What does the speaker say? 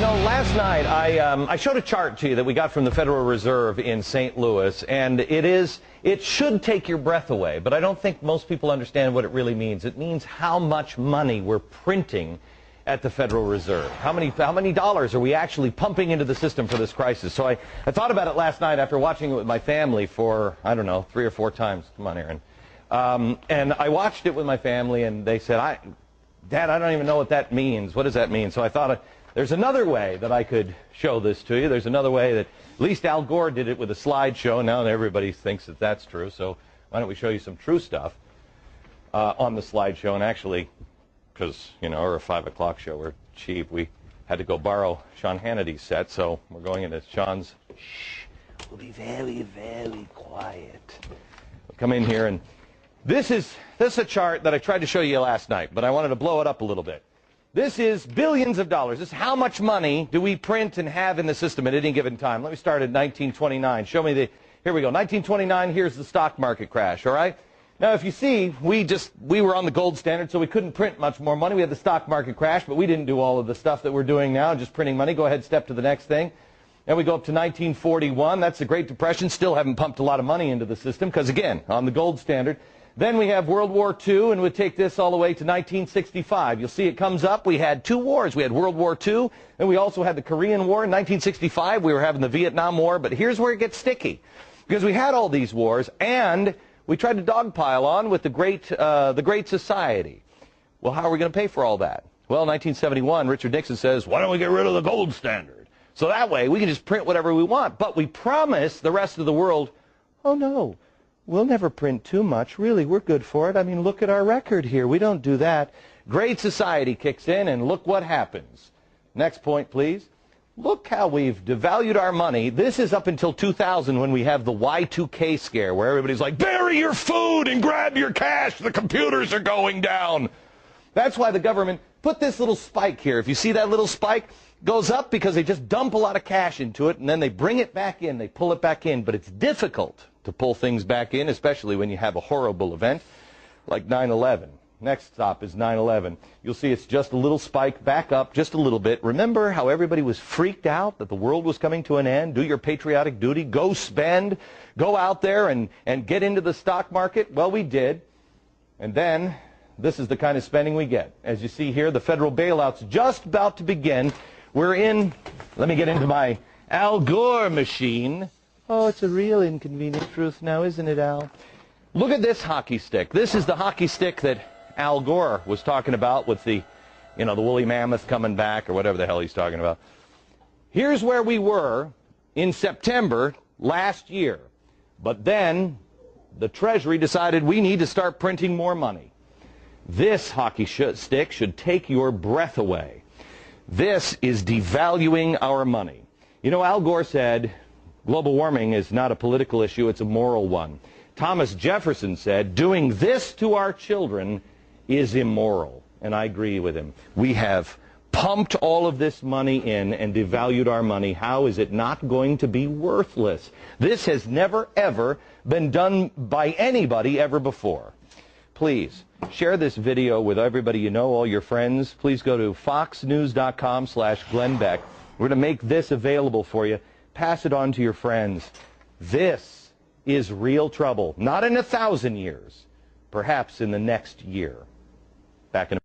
Last night I showed a chart to you that we got from the Federal Reserve in St. Louis, and it should take your breath away, but I don't think most people understand what it really means. It means how much money we're printing at the Federal Reserve. How many dollars are we actually pumping into the system for this crisis? So I thought about it last night after watching it with my family for, I don't know, 3 or 4 times. Come on, Aaron. And I watched it with my family, and they said, Dad, I don't even know what that means. What does that mean? So I thought, there's another way that I could show this to you. There's another way that, at least Al Gore did it with a slideshow. Now everybody thinks that that's true. So why don't we show you some true stuff on the slideshow? And actually, because, we're a 5 o'clock show, we're cheap, we had to go borrow Sean Hannity's set. So we're going into Sean's. Shh, we'll be very, very quiet. We'll come in here, and this is a chart that I tried to show you last night, but I wanted to blow it up a little bit. This is billions of dollars. This is how much money do we print and have in the system at any given time. Let me start at 1929. Show me here we go. 1929, here's the stock market crash, all right? Now, if you see, we were on the gold standard, so we couldn't print much more money. We had the stock market crash, but we didn't do all of the stuff that we're doing now, just printing money. Go ahead, step to the next thing. Then we go up to 1941. That's the Great Depression. Still haven't pumped a lot of money into the system because, again, on the gold standard. Then we have World War II, and we'll take this all the way to 1965. You'll see it comes up. We had 2 wars. We had World War II, and we also had the Korean War. In 1965, we were having the Vietnam War. But here's where it gets sticky, because we had all these wars, and we tried to dogpile on with the Great Society. Well, how are we going to pay for all that? Well, 1971, Richard Nixon says, why don't we get rid of the gold standard? So that way, we can just print whatever we want. But we promise the rest of the world, oh, no. We'll never print too much. Really, we're good for it. I mean, look at our record here. We don't do that. Great Society kicks in, and look what happens. Next point, please. Look how we've devalued our money. This is up until 2000 when we have the Y2K scare, where everybody's like, bury your food and grab your cash. The computers are going down. That's why the government put this little spike here. If you see that little spike, goes up because they just dump a lot of cash into it, and then they bring it back in. They pull it back in. But it's difficult to pull things back in, especially when you have a horrible event like 9/11. Next stop is 9/11. You'll see it's just a little spike back up just a little bit. Remember how everybody was freaked out that the world was coming to an end? Do your patriotic duty. Go spend. Go out there and get into the stock market. Well, we did. And then this is the kind of spending we get. As you see here, the federal bailout's just about to begin. Let me get into my Al Gore machine. Oh, it's a real inconvenient truth now, isn't it, Al? Look at this hockey stick. This is the hockey stick that Al Gore was talking about with the woolly mammoth coming back or whatever the hell he's talking about. Here's where we were in September last year. But then the Treasury decided we need to start printing more money. This hockey stick should take your breath away. This is devaluing our money. Al Gore said, global warming is not a political issue, it's a moral one. Thomas Jefferson said, doing this to our children is immoral. And I agree with him. We have pumped all of this money in and devalued our money. How is it not going to be worthless? This has never, ever been done by anybody ever before. Please share this video with everybody you know, all your friends. Please go to foxnews.com/Glenn Beck. We're going to make this available for you. Pass it on to your friends. This is real trouble. Not in 1,000 years. Perhaps in the next year. Back in